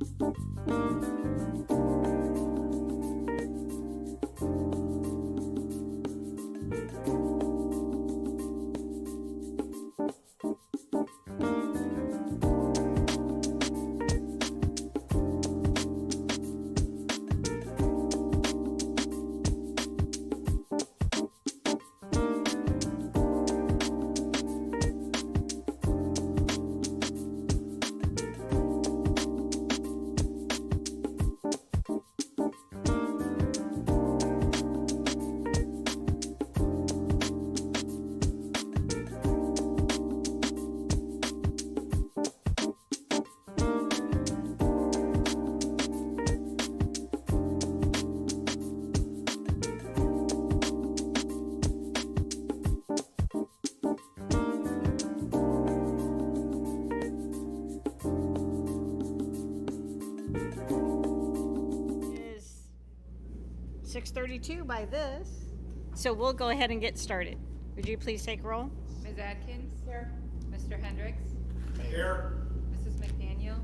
Is 6:32 by this. So we'll go ahead and get started. Would you please take roll? Ms. Atkins? Here. Mr. Hendricks? Here. Mrs. McDaniel?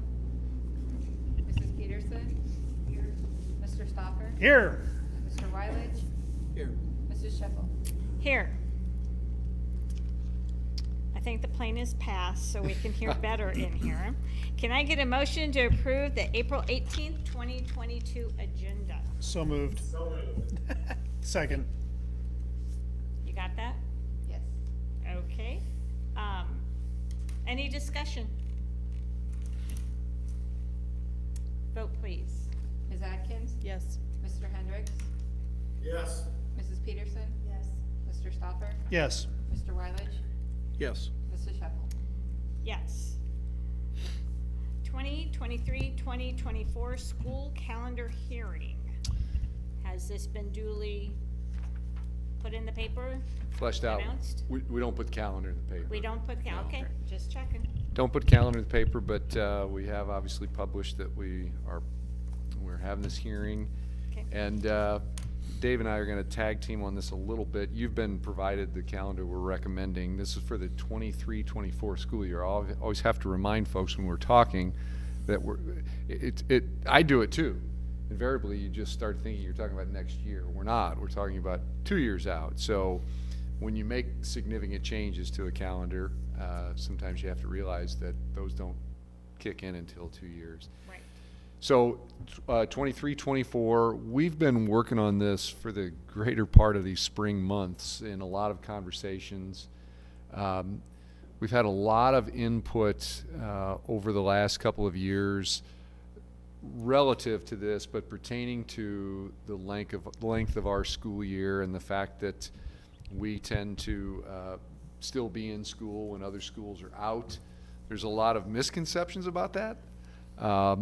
Mrs. Peterson? Here. Mr. Stoffer? Here. Mr. Weilich? Here. Mrs. Scheffel? Here. I think the plane is passed, so we can hear better in here. Can I get a motion to approve the April 18th, 2022 agenda? So moved. Second. You got that? Yes. Okay. Any discussion? Vote, please. Ms. Atkins? Yes. Mr. Hendricks? Yes. Mrs. Peterson? Yes. Mr. Stoffer? Yes. Mr. Weilich? Yes. Mrs. Scheffel? Yes. 2023-2024 school calendar hearing. Has this been duly put in the paper? Fleshed out. Announced? We don't put calendar in the paper. We don't put, No. okay, just checking. Don't put calendar in the paper, but we have obviously published that we're having this hearing. Okay. And Dave and I are going to tag team on this a little bit. You've been provided the calendar we're recommending. This is for the 23-24 school year. I always have to remind folks when we're talking that I do it too. Invariably, you just start thinking you're talking about next year. We're not. We're talking about 2 years out. So when you make significant changes to a calendar, sometimes you have to realize that those don't kick in until 2 years. Right. So 23-24, we've been working on this for the greater part of these spring months in a lot of conversations. We've had a lot of input over the last couple of years relative to this, but pertaining to the length of our school year and the fact that we tend to still be in school when other schools are out. There's a lot of misconceptions about that. A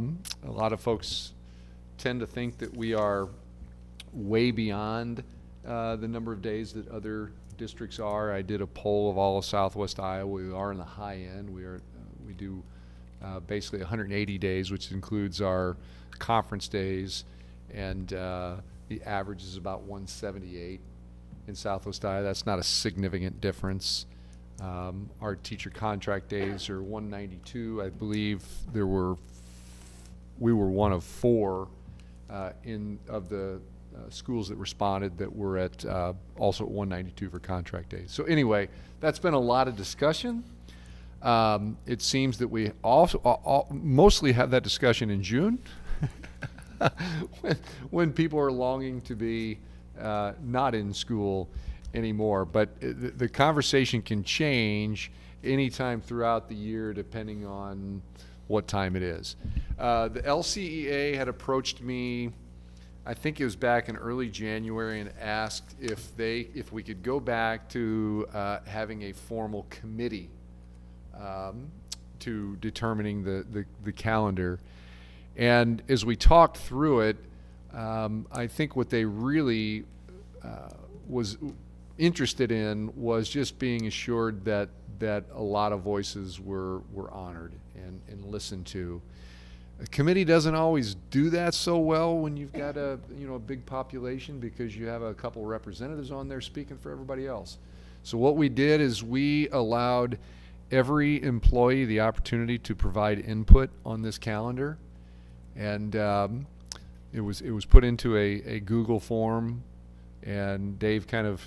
lot of folks tend to think that we are way beyond the number of days that other districts are. I did a poll of all of Southwest Iowa. We are in the high end. We do basically 180 days, which includes our conference days, and the average is about 178 in Southwest Iowa. That's not a significant difference. Our teacher contract days are 192. I believe we were one of 4 of the schools that responded that were at also at 192 for contract days. So anyway, that's been a lot of discussion. It seems that we also mostly have that discussion in June when people are longing to be not in school anymore. But the conversation can change anytime throughout the year depending on what time it is. The LCEA had approached me, I think it was back in early January, and asked if we could go back to having a formal committee to determining the calendar. And as we talked through it, I think what they really was interested in was just being assured that a lot of voices were honored and listened to. A committee doesn't always do that so well when you've got a big population, because you have a couple representatives on there speaking for everybody else. So what we did is we allowed every employee the opportunity to provide input on this calendar, And it was put into a Google form, and Dave kind of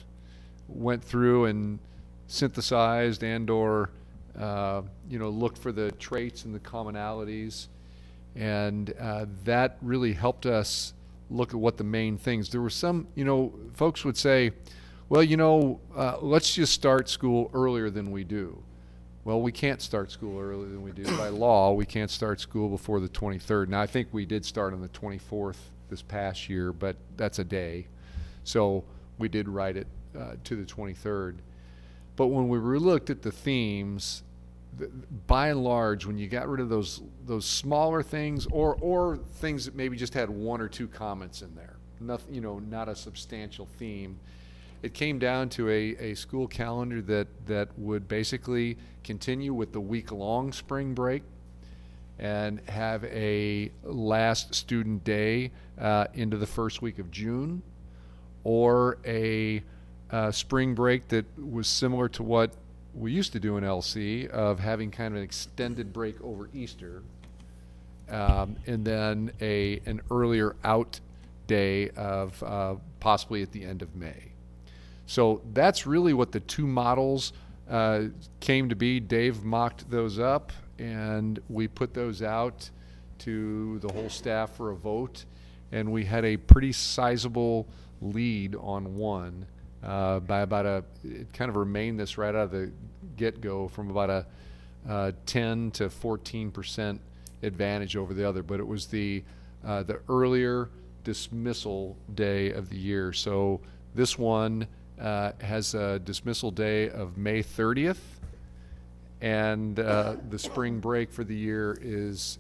went through and synthesized and/or looked for the traits and the commonalities, and that really helped us look at what the main things. There were some, folks would say, well, let's just start school earlier than we do. Well, we can't start school earlier than we do. By law, we can't start school before the 23rd. Now, I think we did start on the 24th this past year, but that's a day. So we did write it to the 23rd. But when we looked at the themes, by and large, when you got rid of those smaller things or things that maybe just had one or two comments in there, nothing, not a substantial theme, it came down to a school calendar that would basically continue with the week-long spring break and have a last student day into the first week of June, or a spring break that was similar to what we used to do in LC, of having kind of an extended break over Easter, and then an earlier out day of possibly at the end of May. So that's really what the two models came to be. Dave mocked those up, and we put those out to the whole staff for a vote, and we had a pretty sizable lead on one by about it kind of remained this right out of the get-go from about a 10 to 14% advantage over the other, but it was the earlier dismissal day of the year. So this one has a dismissal day of May 30th, and the spring break for the year is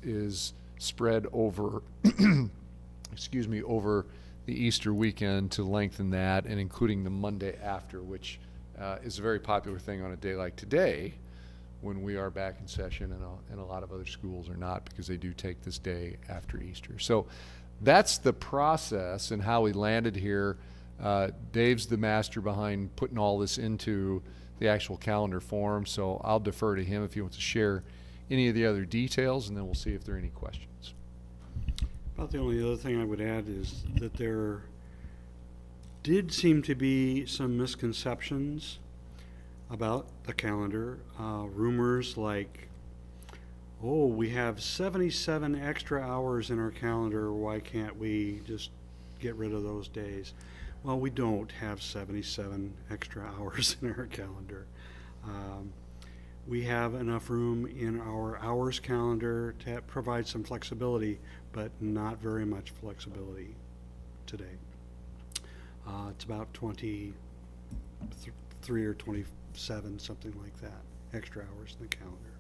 spread over over the Easter weekend to lengthen that, and including the Monday after, which is a very popular thing on a day like today when we are back in session, and a lot of other schools are not, because they do take this day after Easter. So that's the process and how we landed here. Dave's the master behind putting all this into the actual calendar form, so I'll defer to him if he wants to share any of the other details, and then we'll see if there are any questions. About the only other thing I would add is that there did seem to be some misconceptions about the calendar. Rumors like, oh, we have 77 extra hours in our calendar, why can't we just get rid of those days? Well, we don't have 77 extra hours in our calendar. We have enough room in our hours calendar to provide some flexibility, but not very much flexibility today. It's about 23 or 27, something like that, extra hours in the calendar.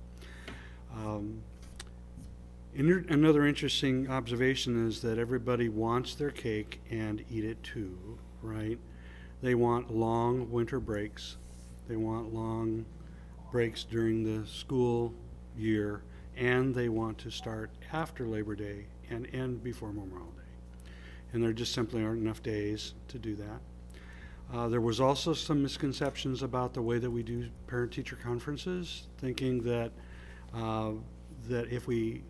Another interesting observation is that everybody wants their cake and eat it too, right? They want long winter breaks. They want long breaks during the school year, and they want to start after Labor Day and end before Memorial Day. And there just simply aren't enough days to do that. There was also some misconceptions about the way that we do parent-teacher conferences, thinking that if we,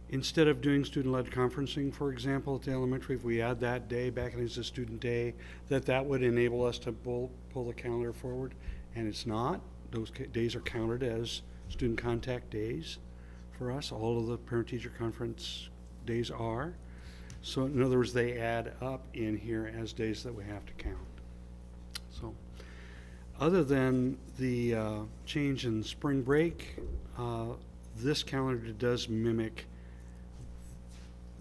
instead of doing student-led conferencing, for example, at the elementary, if we add that day back as a student day, that would enable us to pull the calendar forward, and it's not. Those days are counted as student contact days for us. All of the parent-teacher conference days are. So in other words, they add up in here as days that we have to count. So other than the change in spring break, this calendar does mimic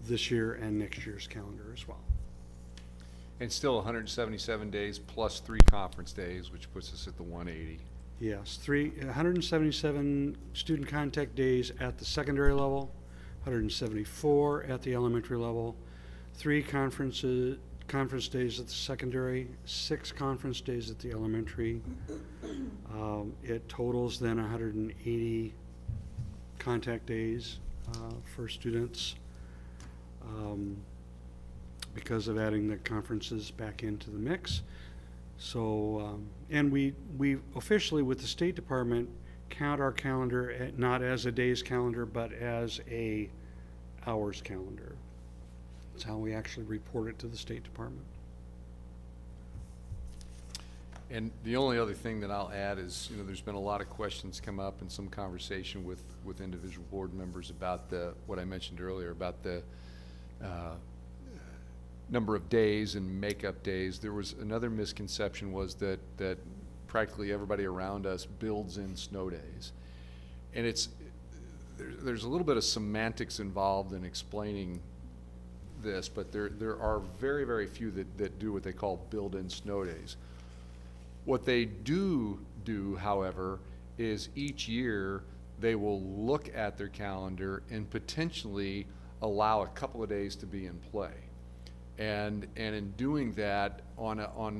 this year and next year's calendar as well. And still 177 days plus 3 conference days, which puts us at the 180. Yes, 177 student contact days at the secondary level, 174 at the elementary level, 3 conference days at the secondary, 6 conference days at the elementary. It totals then 180 contact days for students because of adding the conferences back into the mix. So, and we officially with the State Department count our calendar not as a day's calendar, but as a hours calendar. It's how we actually report it to the State Department. And the only other thing that I'll add is, there's been a lot of questions come up and some conversation with individual board members about what I mentioned earlier about the number of days and makeup days. There was another misconception was that practically everybody around us builds in snow days. And there's a little bit of semantics involved in explaining this, but there are very, very few that do what they call build-in snow days. What they do, however, is each year they will look at their calendar and potentially allow a couple of days to be in play. And in doing that, on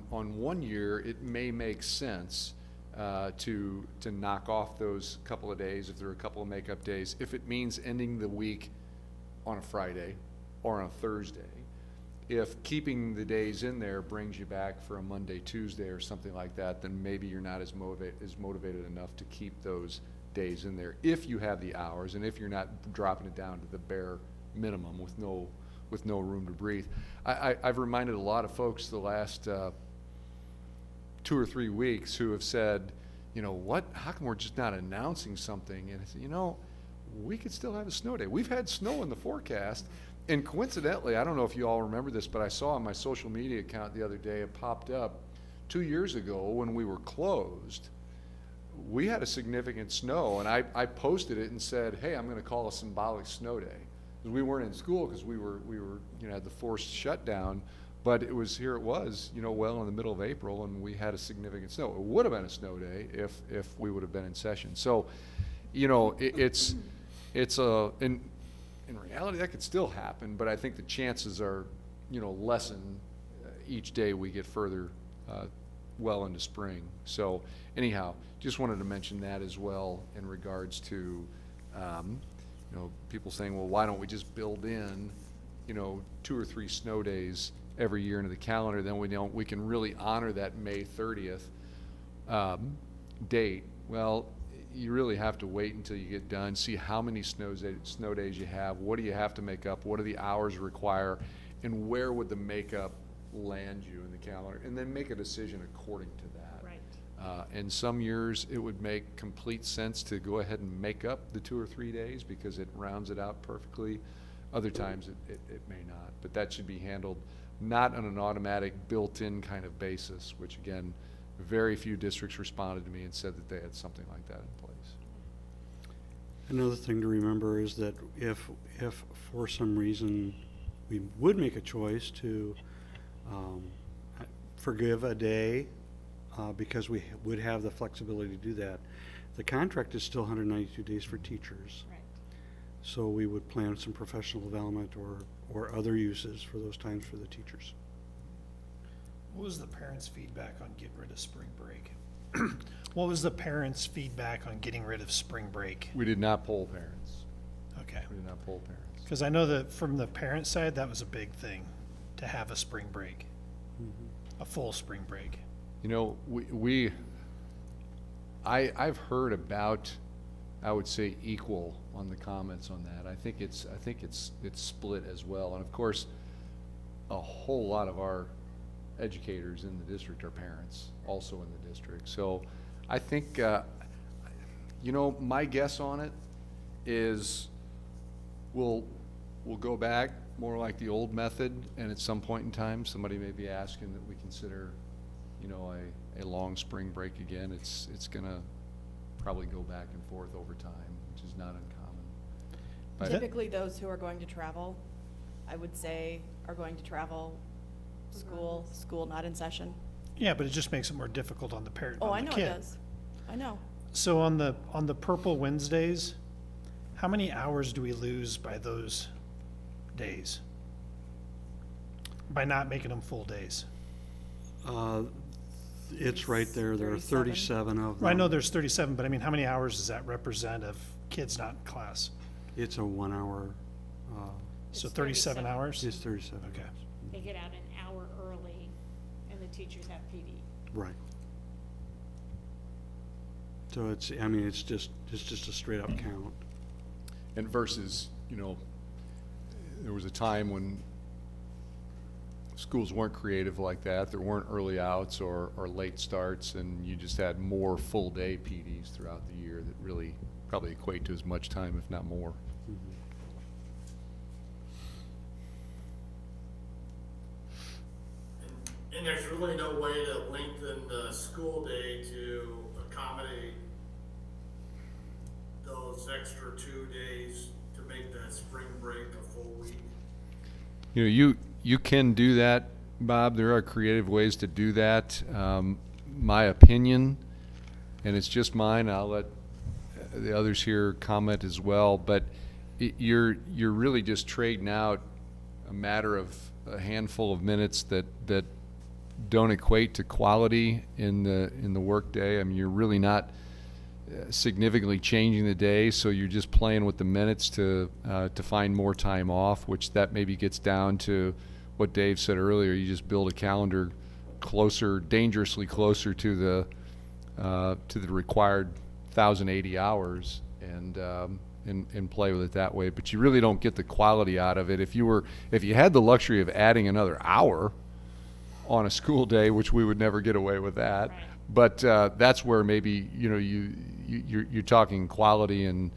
1 year, it may make sense to knock off those couple of days if there are a couple of makeup days, if it means ending the week on a Friday or on a Thursday. If keeping the days in there brings you back for a Monday, Tuesday, or something like that, then maybe you're not as motivated enough to keep those days in there if you have the hours and if you're not dropping it down to the bare minimum with no room to breathe. I've reminded a lot of folks the last 2 or 3 weeks who have said, how come we're just not announcing something? And I said, we could still have a snow day. We've had snow in the forecast. And coincidentally, I don't know if you all remember this, but I saw on my social media account the other day, it popped up 2 years ago when we were closed. We had a significant snow, and I posted it and said, hey, I'm going to call a symbolic snow day. Because we weren't in school because we were had the forced shutdown, but it was well in the middle of April, and we had a significant snow. It would have been a snow day if we would have been in session. So, in reality, that could still happen, but I think the chances are, lessen each day we get further well into spring. So anyhow, just wanted to mention that as well in regards to, people saying, well, why don't we just build in, 2 or 3 snow days every year into the calendar, then we can really honor that May 30th date. Well, you really have to wait until you get done, see how many snow days you have, what do you have to make up, what do the hours require, and where would the makeup land you in the calendar, and then make a decision according to that. Right. And some years it would make complete sense to go ahead and make up the 2 or 3 days because it rounds it out perfectly. Other times it may not, but that should be handled not on an automatic built-in kind of basis, which again, very few districts responded to me and said that they had something like that in place. Another thing to remember is that if for some reason we would make a choice to forgive a day because we would have the flexibility to do that, the contract is still 192 days for teachers. Right. So we would plan some professional development or other uses for those times for the teachers. What was the parents' feedback on getting rid of spring break? What was the parents' feedback on getting rid of spring break? We did not poll parents. Okay. We did not poll parents. Because I know that from the parent side, that was a big thing, to have a spring break, a full spring break. I've heard about, I would say, equal on the comments on that. I think it's split as well. And of course, a whole lot of our educators in the district are parents also in the district. So I think, my guess on it is we'll go back more like the old method, and at some point in time, somebody may be asking that we consider, a long spring break again. It's gonna probably go back and forth over time, which is not uncommon. But Typically, those who are going to travel, I would say, are going to travel school not in session. Yeah, but it just makes it more difficult on the parent, Oh, I on the know kid. it does. I know. So on the Purple Wednesdays, how many hours do we lose by those days? By not making them full days? It's right there. There are 37 of them. I know there's 37, but I mean, how many hours does that represent of kids not in class? It's a 1 hour, So It's 37 37. hours? it's 37. Okay. They get out an hour early, and the teachers have PD. Right. So it's just a straight up count. and versus, there was a time when schools weren't creative like that. There weren't early outs or late starts, and you just had more full-day PDs throughout the year that really probably equate to as much time, if not more. And there's really no way to lengthen the school day to accommodate those extra 2 days to make that spring break a full week. You know, you can do that, Bob. There are creative ways to do that. My opinion, and it's just mine, I'll let the others here comment as well, but you're really just trading out a matter of a handful of minutes that don't equate to quality in the workday. I mean, you're really not significantly changing the day, so you're just playing with the minutes to find more time off, which that maybe gets down to what Dave said earlier. You just build a calendar closer, dangerously closer to the required 1,080 hours, and play with it that way. But you really don't get the quality out of it. If you had the luxury of adding another hour on a school day, which we would never get away with that. Right. But that's where maybe you're talking quality and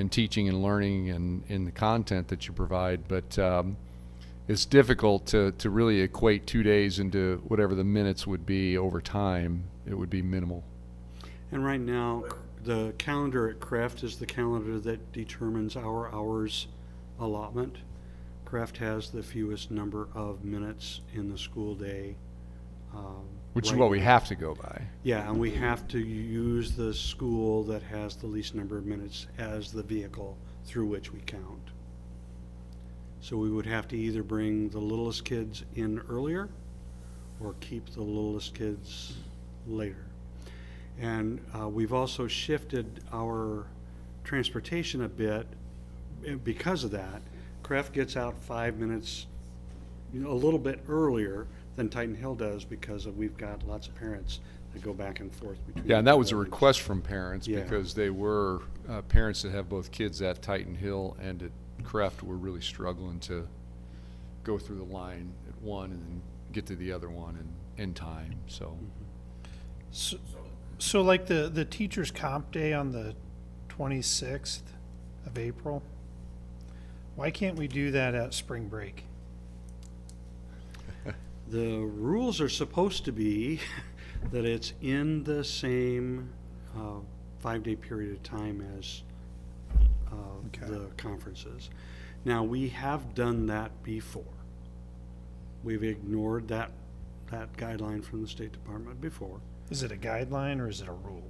teaching and learning and in the content that you provide. But it's difficult to really equate 2 days into whatever the minutes would be over time. It would be minimal. And right now, the calendar at Kraft is the calendar that determines our hours allotment. Kraft has the fewest number of minutes in the school day. Which is right what we now. have to go by. Yeah, and we have to use the school that has the least number of minutes as the vehicle through which we count. So we would have to either bring the littlest kids in earlier or keep the littlest kids later. And we've also shifted our transportation a bit because of that. Kraft gets out 5 minutes, a little bit earlier than Titan Hill does because we've got lots of parents that go back and forth between. Yeah, and that was a buildings. request from parents Yeah. because they were parents that have both kids at Titan Hill and at Kraft were really struggling to go through the line at one and then get to the other one in time. So So like the teacher's comp day on the 26th of April, why can't we do that at spring break? The rules are supposed to be that it's in the same 5-day period of time as Okay. the conferences. Now, we have done that before. We've ignored that guideline from the State Department before. Is it a guideline or is it a rule?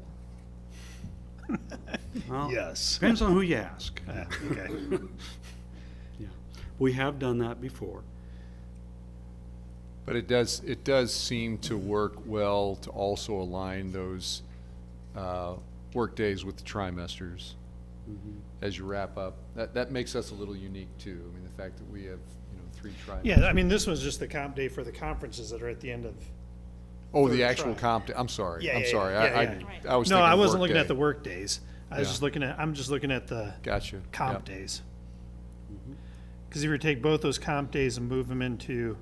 Well, Yes. Depends on who you ask. Okay. Yeah, we have done that before. But it does seem to work well to also align those work days with the trimesters as you wrap up. That makes us a little unique too. I mean, the fact that we have 3 trimesters. Yeah, I mean, this was just the comp day for the conferences that are at the end of. Oh, the third actual try. comp. I'm sorry. Yeah, I'm yeah, sorry. yeah, I yeah. I was No, thinking I wasn't work looking day. at the work days. I'm Yeah. just looking at the Gotcha. comp Yep. days. Because if you take both those comp days and move them into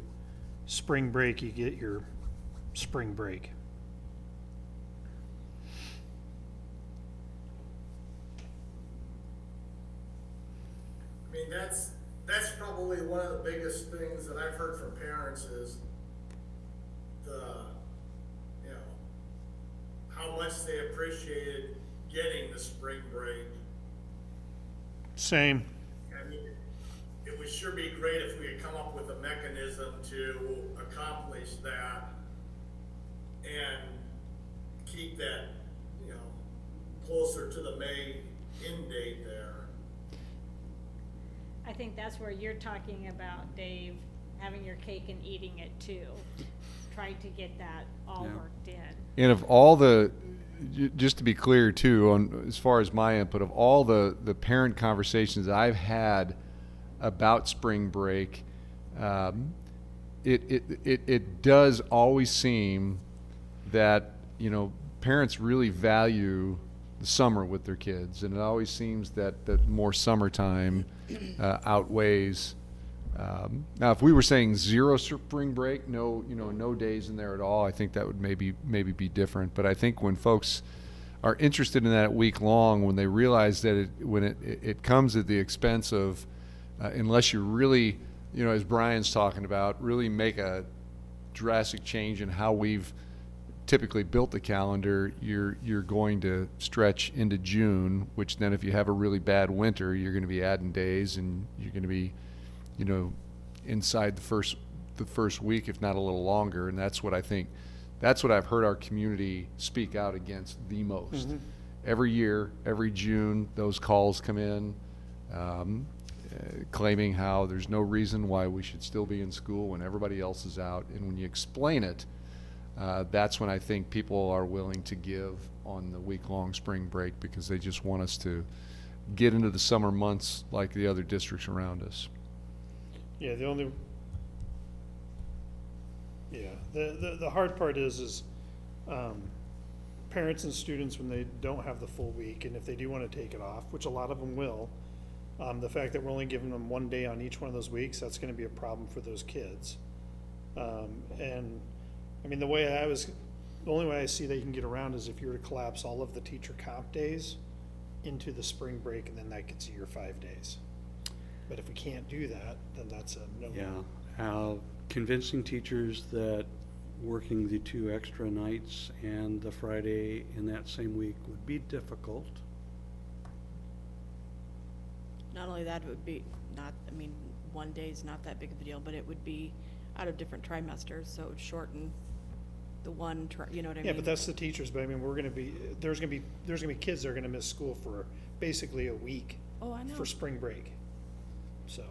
spring break, you get your spring break. I mean, that's probably one of the biggest things that I've heard from parents is how much they appreciated getting the spring break. Same. I mean, it would sure be great if we could come up with a mechanism to accomplish that and keep that, closer to the May end date there. I think that's where you're talking about, Dave, having your cake and eating it too. Trying to get that all Yeah. worked in. And of all just to be clear too, on as far as my input, of all the parent conversations I've had about spring break, it does always seem that parents really value the summer with their kids, and it always seems that more summertime outweighs Now, if we were saying 0 spring break, no, no days in there at all, I think that would maybe be different. But I think when folks are interested in that week long, when they realize that when it comes at the expense of, unless you really, as Brian's talking about, really make a drastic change in how we've typically built the calendar, you're going to stretch into June, which then if you have a really bad winter, you're going to be adding days, and you're going to be, inside the first week, if not a little longer. And that's what I've heard our community speak out against the most. Mm-hmm. Every year, every June, those calls come in, claiming how there's no reason why we should still be in school when everybody else is out. And when you explain it, that's when I think people are willing to give on the week-long spring break, because they just want us to get into the summer months like the other districts around us. Yeah, the hard part is parents and students, when they don't have the full week, and if they do want to take it off, which a lot of them will, the fact that we're only giving them 1 day on each one of those weeks, that's going to be a problem for those kids. And I mean, the only way I see that you can get around is if you were to collapse all of the teacher comp days into the spring break, and then that gets you your 5 days. But if we can't do that, then that's a no. Yeah, convincing teachers that working the 2 extra nights and the Friday in that same week would be difficult. Not only that, it would be I mean, 1 day is not that big of a deal, but it would be out of different trimesters, so it would shorten the one, you know what I mean? Yeah, but that's the teachers, but I mean, there's gonna be kids that are gonna miss school for basically a week Oh, I know. for spring break, so.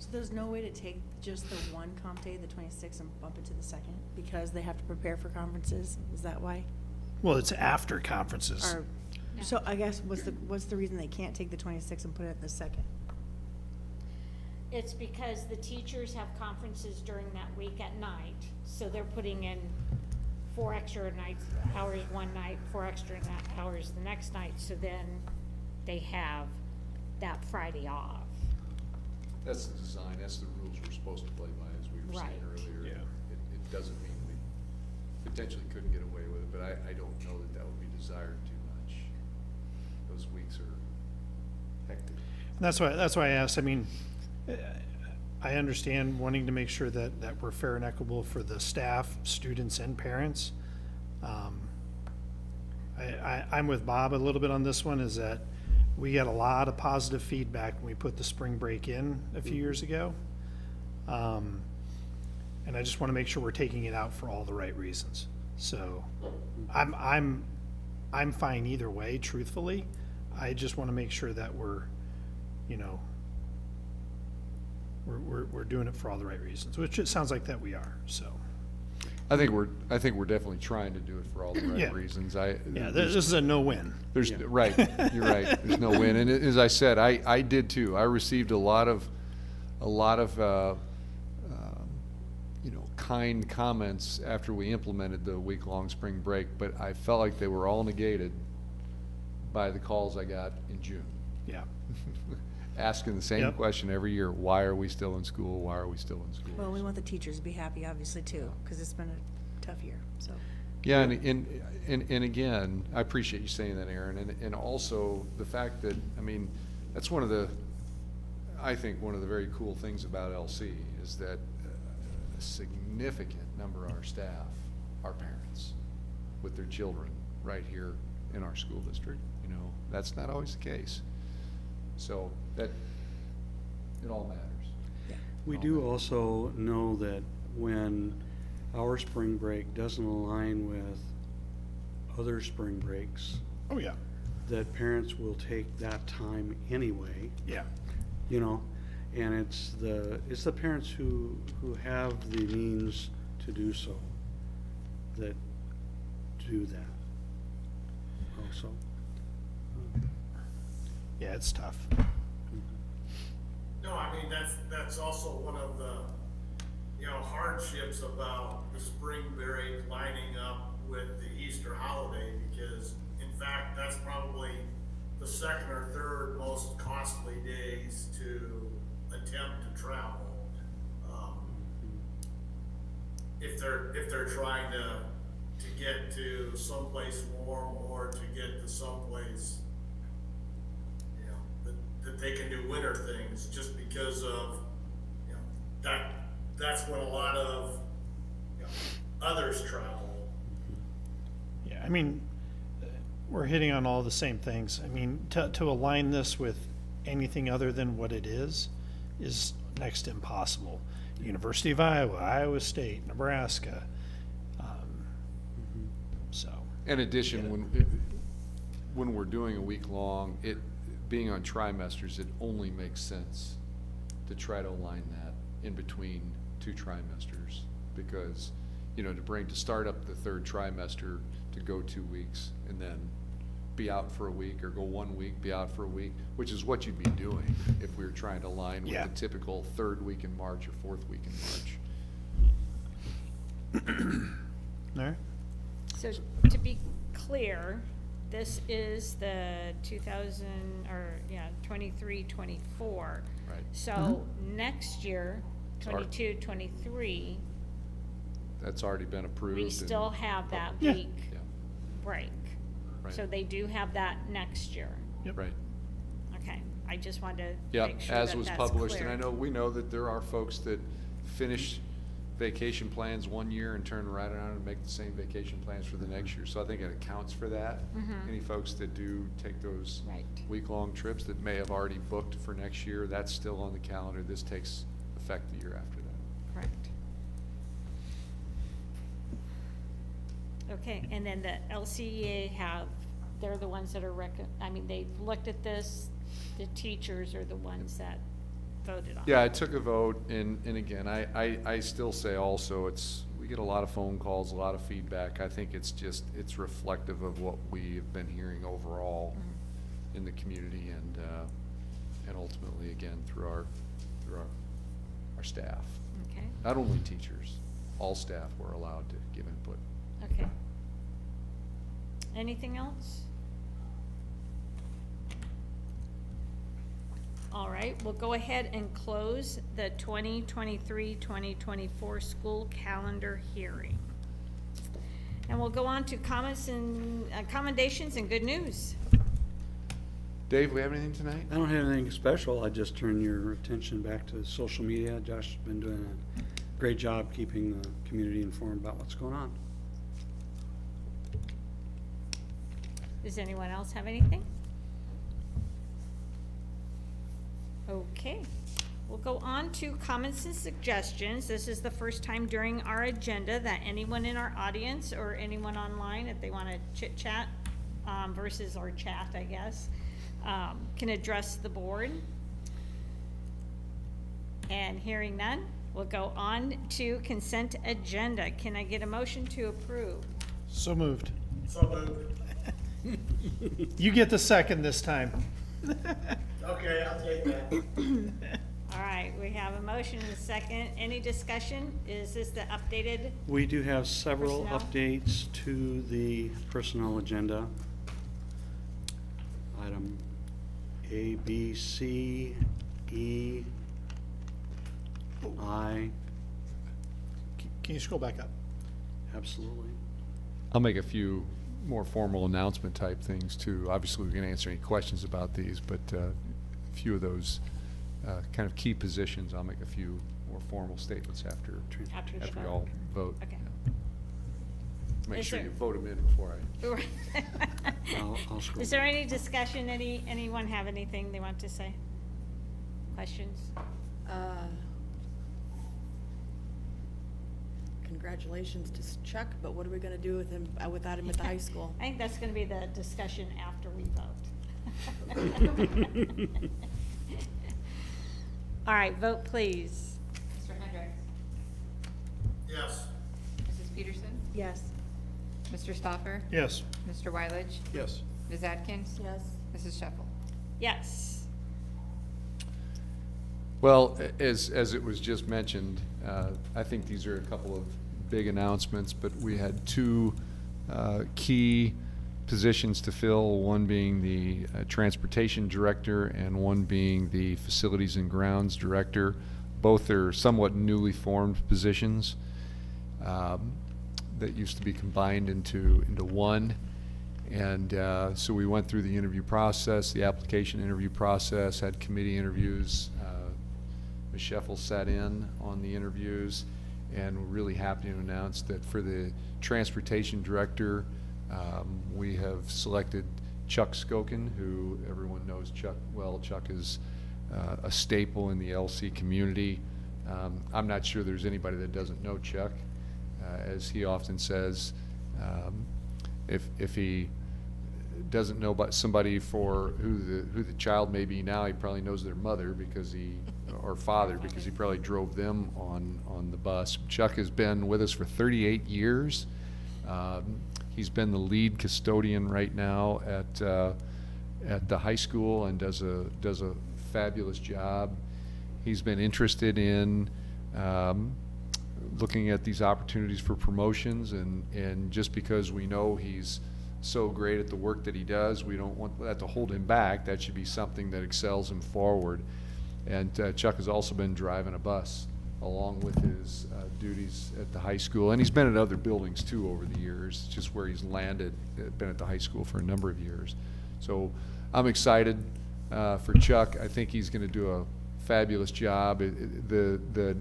So there's no way to take just the one comp day, the 26th, and bump it to the 2nd, because they have to prepare for conferences? Is that why? Well, it's after conferences. Or, so I guess, what's the reason they can't take the 26th and put it at the 2nd? It's because the teachers have conferences during that week at night, so they're putting in 4 extra hours one night, 4 extra hours the next night, so then they have that Friday off. That's the design, that's the rules we're supposed to play by, as we were saying Right. earlier. Yeah. It doesn't mean we potentially couldn't get away with it, but I don't know that would be desired too much. Those weeks are hectic. That's why I asked, I mean, I understand wanting to make sure that we're fair and equitable for the staff, students, and parents. I'm with Bob a little bit on this one, is that we got a lot of positive feedback when we put the spring break in a few years ago. And I just want to make sure we're taking it out for all the right reasons. So I'm fine either way, truthfully. I just want to make sure that we're doing it for all the right reasons, which it sounds like that we are, so. I think we're definitely trying to do it for all the Yeah. right reasons. Yeah, this is a no-win. Right, you're right, there's no win, and as I said, I did too. I received a lot of kind comments after we implemented the week-long spring break, but I felt like they were all negated by the calls I got in June. Yeah. Asking the same Yep. question every year, why are we still in school, why are we still in school? Well, we want the teachers to be happy, obviously, too, because it's been a tough year, so. Yeah, and again, I appreciate you saying that, Aaron, and also the fact that, I mean, that's I think one of the very cool things about LC is that a significant number of our staff are parents with their children right here in our school district. That's not always the case. So that, it all matters. We do also know that when our spring break doesn't align with other spring breaks, Oh, yeah. that parents will take that time anyway, Yeah. and it's the parents who have the means to do so that do that also. Yeah, it's tough. No, I mean, that's also one of the, hardships about the spring break lining up with the Easter holiday, because in fact, that's probably the second or third most costly days to attempt to travel. If they're trying to get to someplace warm or to get to someplace, you know, that they can do winter things, just because of, you know, that's when a lot of, you know, others travel. Yeah, I mean, we're hitting on all the same things. I mean, to align this with anything other than what it is next to impossible. University of Iowa, Iowa State, Nebraska. So. In addition, when we're doing a week long, being on trimesters, it only makes sense to try to align that in between two trimesters, because, you know, to start up the third trimester, to go 2 weeks and then be out for a week, or go 1 week, be out for a week, which is what you'd be doing if we were trying to align with Yeah. the typical third week in March or fourth week in March. All right. So to be clear, this is the 23, 24. Right. So next year, It's our- 22, 23, That's already been approved. we and- still have that Yeah. week Yeah, break. right. So they do have that next year. Yep. Right. Okay, I just wanted to Yeah, make sure as that was that's published, and clear. I know, we know that there are folks that finish vacation plans 1 year and turn right around and make the same vacation plans for the next year, so I think it accounts for that. Mhm. Any folks that do take those Right. week-long trips that may have already booked for next year, that's still on the calendar. This takes effect the year after that. Correct. Okay, and then the LCEA they're the ones that are they've looked at this, the teachers are the ones that voted on it. Yeah, I took a vote, and again, I still say also, we get a lot of phone calls, a lot of feedback. I think it's reflective of what we have been hearing overall in the community, and ultimately, again, through our staff. Okay, Not only teachers, all staff were allowed to give input. okay. Anything else? All right, we'll go ahead and close the 2023-2024 school calendar hearing. And we'll go on to comments and accommodations and good news. Dave, we have anything tonight? I don't have anything special. I just turn your attention back to social media. Josh has been doing a great job keeping the community informed about what's going on. Does anyone else have anything? Okay, we'll go on to comments and suggestions. This is the first time during our agenda that anyone in our audience or anyone online, if they want to chit chat versus our chat, I guess, can address the board. And hearing none, we'll go on to consent agenda. Can I get a motion to approve? So moved. So moved. You get the second this time. Okay, I'll take that. All right, we have a motion and a second. Any discussion? Is this the updated? We do have several Personnel? updates to the personnel agenda. Item A, B, C, E, I, Can you scroll back up? absolutely. I'll make a few more formal announcement type things too. Obviously, we can answer any questions about these, but a few of those kind of key positions, I'll make a few more formal statements after After the we vote. all vote. Okay. Yeah. Make Is sure there- you vote them in before I. I'll scroll Is there back. any discussion? Anyone have anything they want to say? Questions? Congratulations to Chuck, but what are we gonna do with him, without him at the high school? I think that's gonna be the discussion after we vote. All right, vote please. Mr. Hendricks? Yes. Mrs. Peterson? Yes. Mr. Stoffer? Yes. Mr. Wylage? Yes. Ms. Atkins? Yes. Mrs. Sheffel? Yes. Well, as it was just mentioned, I think these are a couple of big announcements, but we had two key positions to fill, one being the transportation director and one being the facilities and grounds director. Both are somewhat newly formed positions that used to be combined into one. And so we went through the interview process, the application interview process, had committee interviews. Ms. Scheffel sat in on the interviews, and we're really happy to announce that for the transportation director, we have selected Chuck Skokin, who everyone knows Chuck well. Chuck is a staple in the LC community. I'm not sure there's anybody that doesn't know Chuck. As he often says, if he doesn't know about somebody for who the child may be now, he probably knows their mother because or father, because he probably drove them on the bus. Chuck has been with us for 38 years. He's been the lead custodian right now at the high school and does a fabulous job. He's been interested in looking at these opportunities for promotions, and just because we know he's so great at the work that he does, we don't want that to hold him back. That should be something that excels him forward. And Chuck has also been driving a bus along with his duties at the high school, and he's been at other buildings too over the years, just where he's landed, been at the high school for a number of years. So I'm excited for Chuck. I think he's going to do a fabulous job. The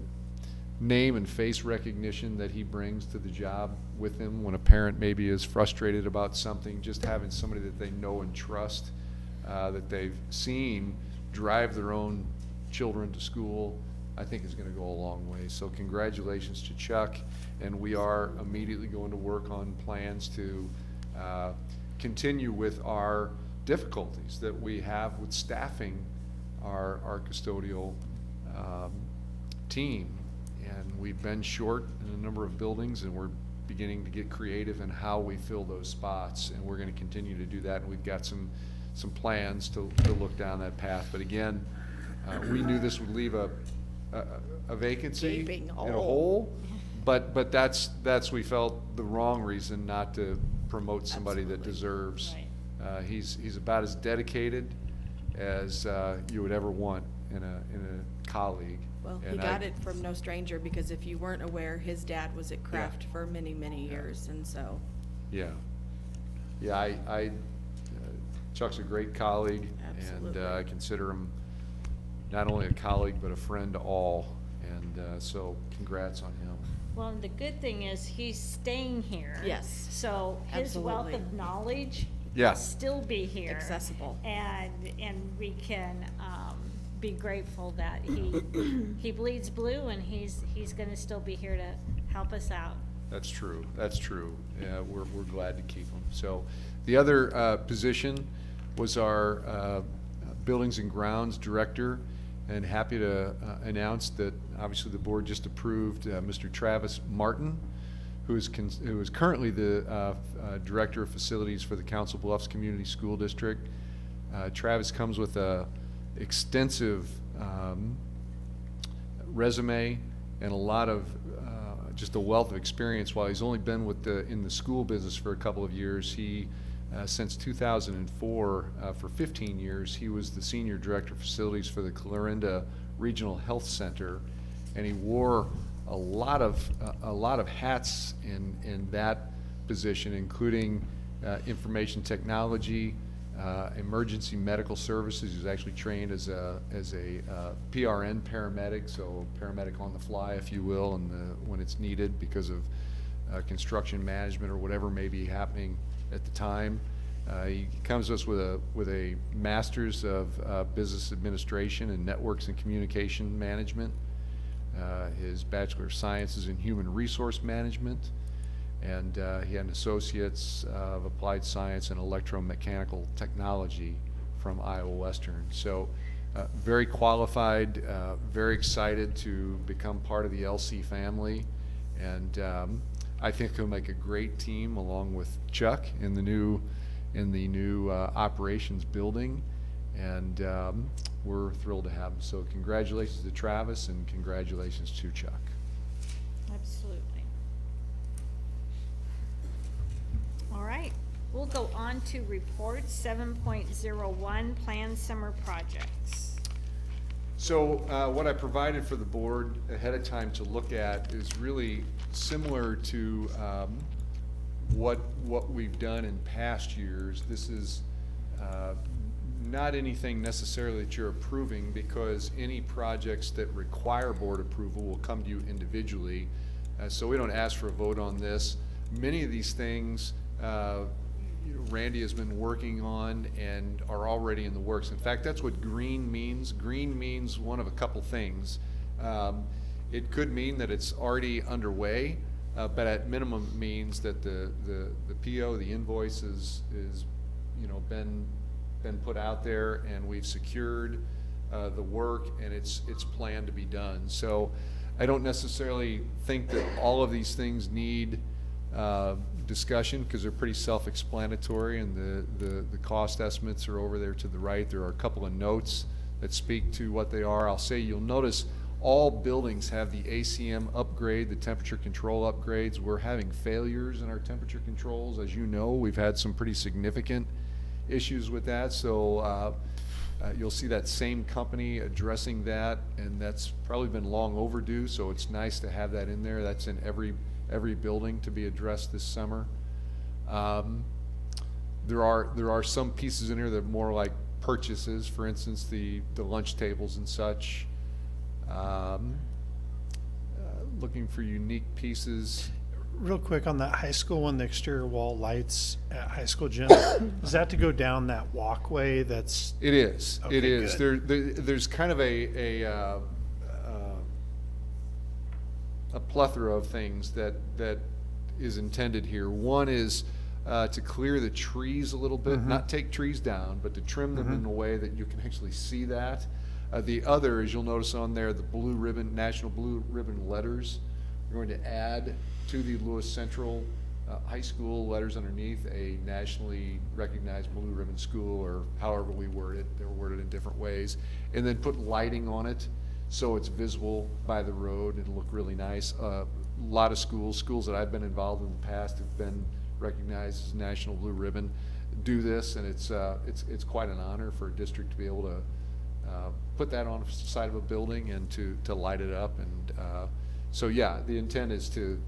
name and face recognition that he brings to the job with him when a parent maybe is frustrated about something, just having somebody that they know and trust, that they've seen drive their own children to school, I think is going to go a long way. So congratulations to Chuck, and we are immediately going to work on plans to continue with our difficulties that we have with staffing our custodial team. And we've been short in a number of buildings, and we're beginning to get creative in how we fill those spots, and we're going to continue to do that. And we've got some plans to look down that path. But again, we knew this would leave a vacancy Gaping and a hole, but that's we felt the wrong reason not to promote somebody that Absolutely. deserves. Right. He's about as dedicated as you would ever want in a colleague. Well, he And got it from no stranger, because if you weren't aware, his dad was at Kraft for many, many years, and so. Yeah. Chuck's a great colleague, and Absolutely. I consider him not only a colleague, but a friend to all, and so congrats on him. Well, and the good thing is he's staying here. Yes. So his wealth Absolutely. of knowledge Yeah. will still be here. Accessible. And we can, be grateful that he bleeds blue, and he's gonna still be here to help us out. That's true. Yeah, we're glad to keep him. So the other position was our Buildings and Grounds Director, and happy to announce that obviously the board just approved Mr. Travis Martin, who is currently the Director of Facilities for the Council Bluffs Community School District. Travis comes with a extensive resume and a lot of just a wealth of experience. While he's only been in the school business for a couple of years, he since 2004 for 15 years he was the Senior Director of Facilities for the Clarinda Regional Health Center, and he wore a lot of hats in that position, including information technology, emergency medical services. He was actually trained as a PRN paramedic, so paramedic on the fly, if you will, when it's needed because of construction management or whatever may be happening at the time. He comes to us with a master's of business administration and networks and communication management. His Bachelor of Science is in human resource management, and he had an Associate's of Applied Science and Electromechanical Technology from Iowa Western. So very qualified, very excited to become part of the LC family, and I think he'll make a great team along with Chuck in the new operations building, and we're thrilled to have him. So congratulations to Travis, and congratulations to Chuck. Absolutely. All right, We'll go on to reports, 7.01, planned summer projects. So what I provided for the board ahead of time to look at is really similar to what we've done in past years. This is not anything necessarily that you're approving, because any projects that require board approval will come to you individually. So we don't ask for a vote on this. Many of these things Randy has been working on and are already in the works. In fact, that's what green means. Green means one of a couple things. It could mean that it's already underway, but at minimum it means that the PO, the invoice is been put out there, and we've secured the work, and it's planned to be done. So I don't necessarily think that all of these things need discussion, because they're pretty self-explanatory, and the cost estimates are over there to the right. There are a couple of notes that speak to what they are. I'll say, you'll notice all buildings have the ACM upgrade, the temperature control upgrades. We're having failures in our temperature controls. As you know, we've had some pretty significant issues with that. So you'll see that same company addressing that, and that's probably been long overdue. So it's nice to have that in there. That's in every building to be addressed this summer. There are some pieces in here that are more like purchases. For instance, the lunch tables and such. Looking for unique pieces. Real quick on that high school one, the exterior wall lights at high school gym, is that to go down that walkway that's? It is. Okay, It is. good. There's kind of a plethora of things that is intended here. One is to clear the trees a little bit, not take trees down, but to trim them in a way that you can actually see that. The other, as you'll notice on there, the blue ribbon, national blue ribbon letters. We're going to add to the Lewis Central High School letters underneath a nationally recognized blue ribbon school, or however we word it. They're worded in different ways. And then put lighting on it so it's visible by the road. It'll look really nice. A lot of schools that I've been involved in the past have been recognized as National Blue Ribbon do this, and it's quite an honor for a district to be able to put that on the side of a building and to light it up. And so yeah, the intent is to,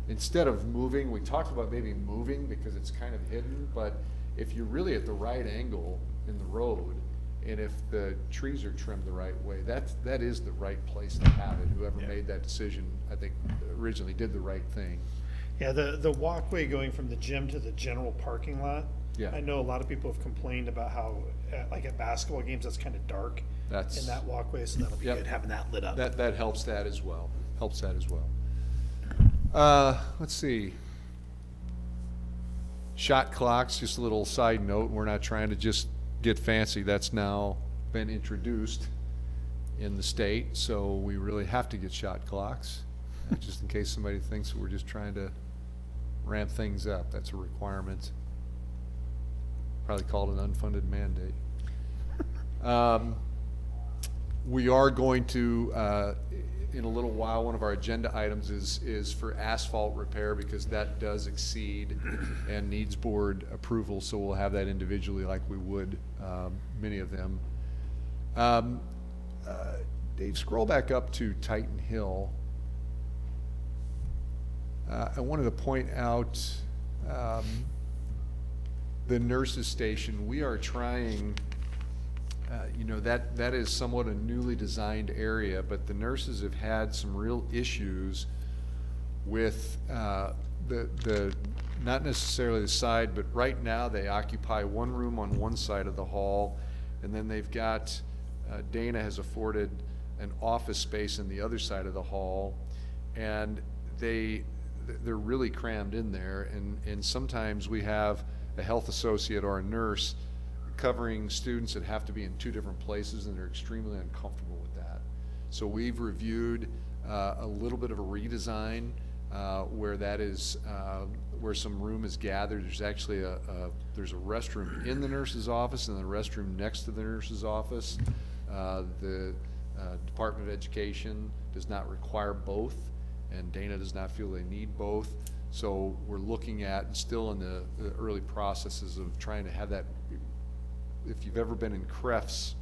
instead of moving, we talked about maybe moving because it's kind of hidden, but if you're really at the right angle in the road, and if the trees are trimmed the right way, that is the right place to have it. Whoever made that decision, I think, originally did the right thing. Yeah, the walkway going from the gym to the general parking lot. Yeah. I know a lot of people have complained about how, like at basketball games, that's kind of dark in that walkway, so that'll be Yep. good having that lit up. That helps that as well. Let's see. Shot clocks, just a little side note. We're not trying to just get fancy. That's now been introduced in the state, so we really have to get shot clocks. Just in case somebody thinks that we're just trying to ramp things up. That's a requirement. Probably called an unfunded mandate. We are going to, in a little while, one of our agenda items is for asphalt repair, because that does exceed and needs board approval, so we'll have that individually like we would many of them. Dave, scroll back up to Titan Hill. I wanted to point out the nurses station. We are trying, that is somewhat a newly designed area, but the nurses have had some real issues with the not necessarily the side, but right now they occupy one room on one side of the hall, and then they've got, Dana has afforded an office space in the other side of the hall, and they're really crammed in there, and sometimes we have a health associate or a nurse covering students that have to be in two different places, and they're extremely uncomfortable with that. So we've reviewed a little bit of a redesign where that is where some room is gathered. There's actually there's a restroom in the nurse's office and a restroom next to the nurse's office. The Department of Education does not require both, and Dana does not feel they need both. So we're looking at, and still in the early processes of trying to have that. If you've ever been in Cref's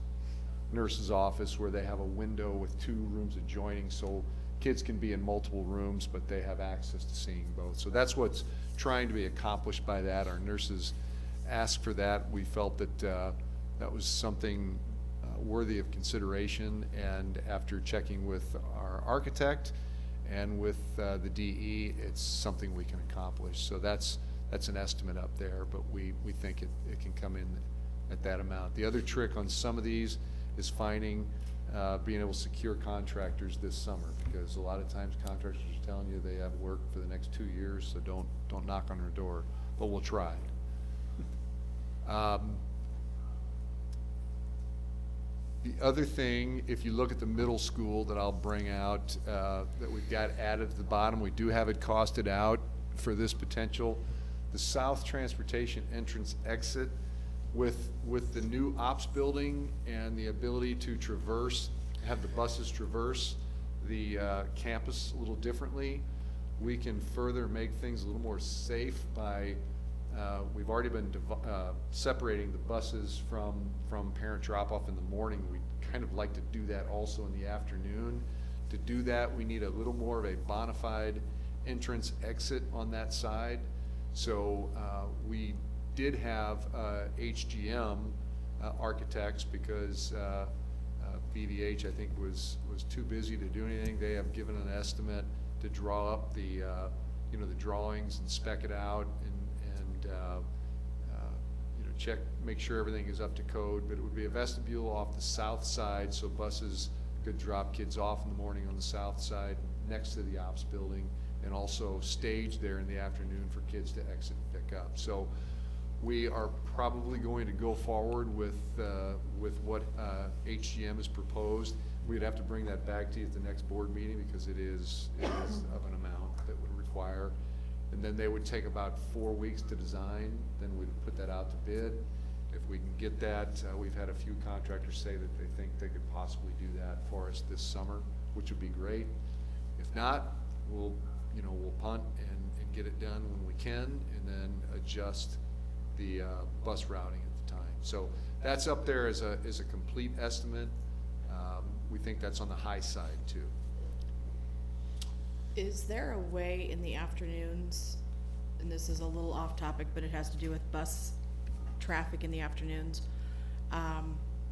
nurse's office where they have a window with 2 rooms adjoining, so kids can be in multiple rooms, but they have access to seeing both. So that's what's trying to be accomplished by that. Our nurses asked for that. We felt that that was something worthy of consideration, and after checking with our architect and with the DE, it's something we can accomplish. So that's an estimate up there, but we think it can come in at that amount. The other trick on some of these is finding, being able to secure contractors this summer, because a lot of times contractors are telling you they have work for the next 2 years, so don't knock on their door, but we'll try. The other thing, if you look at the middle school that I'll bring out, that we've got added at the bottom, we do have it costed out for this potential. The south transportation entrance exit with the new ops building and the ability to have the buses traverse the campus a little differently, we can further make things a little more safe by, we've already been separating the buses from parent drop-off in the morning. We kind of like to do that also in the afternoon. To do that, we need a little more of a bona fide entrance exit on that side. So we did have HGM architects, because BVH I think was too busy to do anything. They have given an estimate to draw up the the drawings and spec it out and check, make sure everything is up to code. But it would be a vestibule off the south side, so buses could drop kids off in the morning on the south side next to the ops building, and also stage there in the afternoon for kids to exit and pick up. So we are probably going to go forward with what HGM has proposed. We'd have to bring that back to you at the next board meeting, because it is of an amount that would require. And then they would take about 4 weeks to design, then we'd put that out to bid. If we can get that, we've had a few contractors say that they think they could possibly do that for us this summer, which would be great. If not, we'll punt and get it done when we can, and then adjust the bus routing at the time. So that's up there as a complete estimate. We think that's on the high side too. Is there a way in the afternoons, and this is a little off topic, but it has to do with bus traffic in the afternoons,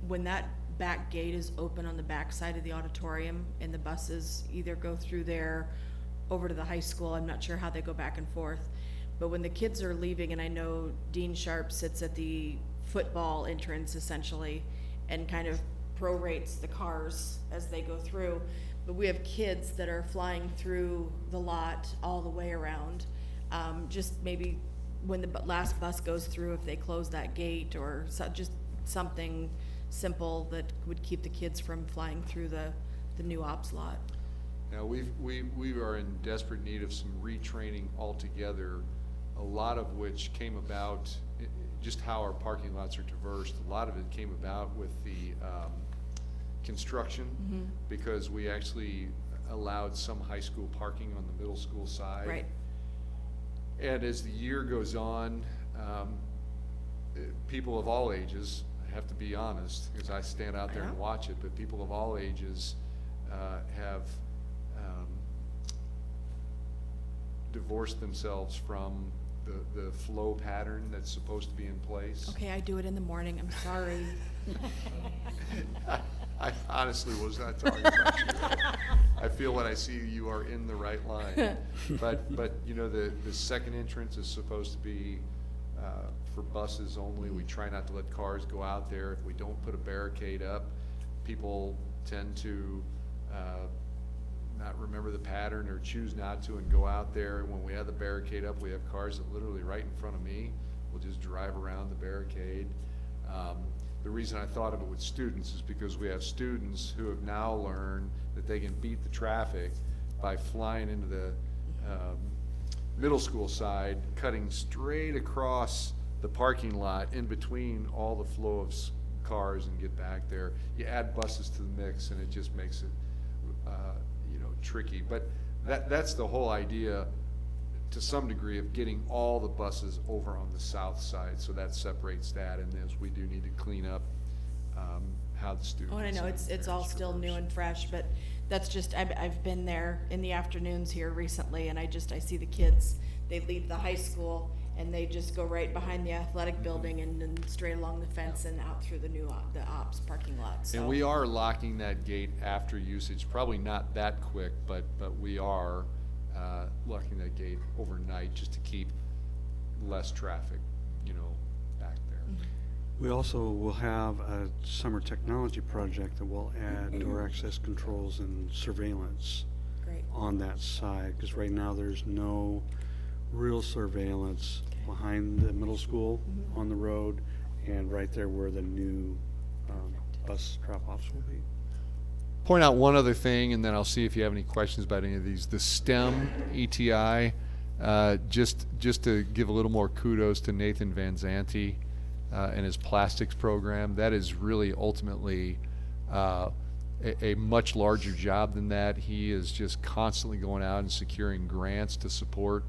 when that back gate is open on the back side of the auditorium and the buses either go through there over to the high school, I'm not sure how they go back and forth, but when the kids are leaving, and I know Dean Sharp sits at the football entrance essentially and kind of prorates the cars as they go through, but we have kids that are flying through the lot all the way around. Just maybe when the last bus goes through, if they close that gate, or just something simple that would keep the kids from flying through the new ops lot. Now, we are in desperate need of some retraining altogether, a lot of which came about, just how our parking lots are traversed. A lot of it came about with the construction, because we actually allowed some high school parking on the middle school side. Right. And as the year goes on, people of all ages, I have to be honest, because I stand out there and watch it, but people of all ages have divorced themselves from the flow pattern that's supposed to be in place. Okay, I do it in the morning, I'm sorry. I honestly was not talking about you. I feel when I see you are in the right line. But the second entrance is supposed to be for buses only. We try not to let cars go out there. If we don't put a barricade up, people tend to not remember the pattern or choose not to and go out there. When we have the barricade up, we have cars that literally right in front of me will just drive around the barricade. The reason I thought of it with students is because we have students who have now learned that they can beat the traffic by flying into the middle school side, cutting straight across the parking lot in between all the flow of cars and get back there. You add buses to the mix and it just makes it tricky. But that's the whole idea. to some degree of getting all the buses over on the south side, so that separates that, and as we do need to clean up, how the students. Oh, and I know, it's all still new and fresh, but that's just, I've been there in the afternoons here recently, and I see the kids, they leave the high school, and they just go right behind the athletic building and then straight along the fence and out through the the ops parking lot, so. And we are locking that gate after usage, probably not that quick, but we are, locking that gate overnight just to keep less traffic, back there. We also will have a summer technology project that will add door access controls and surveillance Great. on that side, because right now there's no real surveillance behind the middle school on the road and right there where the new bus drop-offs will be. Point out one other thing, and then I'll see if you have any questions about any of these. The STEM ETI, just to give a little more kudos to Nathan Van Zanti and his plastics program. That is really ultimately a much larger job than that. He is just constantly going out and securing grants to support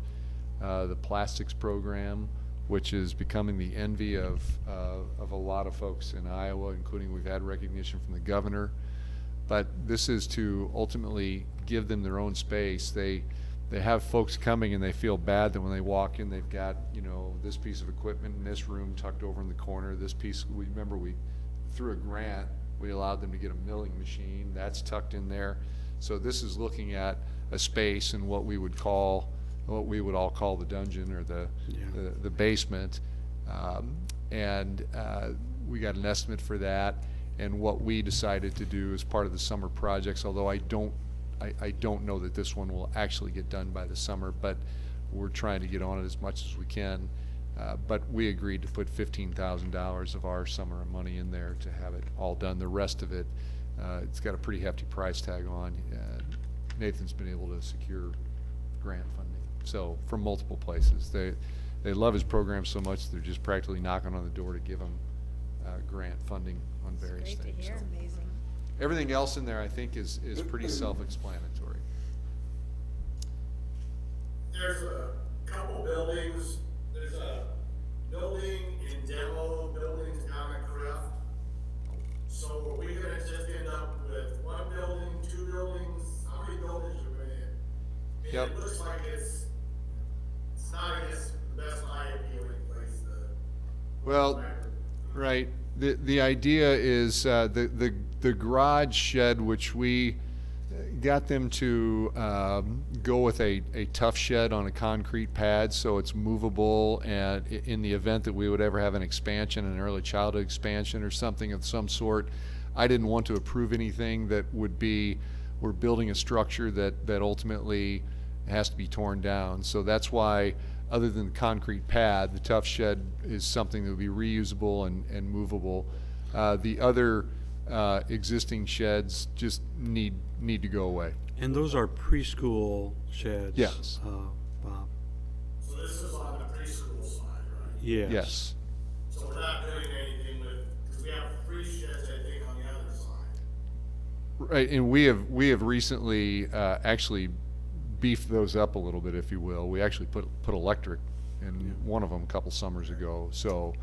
the plastics program, which is becoming the envy of a lot of folks in Iowa, including we've had recognition from the governor. But this is to ultimately give them their own space. They have folks coming and they feel bad that when they walk in, they've got, this piece of equipment in this room tucked over in the corner, this piece, we through a grant, we allowed them to get a milling machine, that's tucked in there. So this is looking at a space in what we would all call the dungeon or the basement. We got an estimate for that. And what we decided to do as part of the summer projects, although I don't know that this one will actually get done by the summer, but we're trying to get on it as much as we can. But we agreed to put $15,000 of our summer money in there to have it all done. The rest of it, it's got a pretty hefty price tag on. Nathan's been able to secure grant funding, so from multiple places. They love his program so much they're just practically knocking on the door to give him grant funding on various Great to things. hear. So Amazing. everything else in there, I think, is pretty self-explanatory. There's a couple buildings, there's a building in demo, buildings down at Griff. So are we gonna just end up with one building, two buildings, how many buildings are we in? Yep. It looks like it's not, I guess, the best eye appealing place to. Well, right. The idea is the garage shed, which we got them to go with a tough shed on a concrete pad, so it's movable, and in the event that we would ever have an expansion, an early childhood expansion or something of some sort, I didn't want to approve anything that would be, we're building a structure that ultimately has to be torn down. So that's why, other than the concrete pad, the tough shed is something that would be reusable and movable. The other existing sheds just need to go away. And those are preschool sheds? Yes. Bob? So this is on the preschool side, right? Yes. Yes. So we're not doing anything with, because we have 3 sheds, I think, on the other side. Right, and we have recently actually beefed those up a little bit, if you will. We actually put electric in one of them a couple summers ago. So,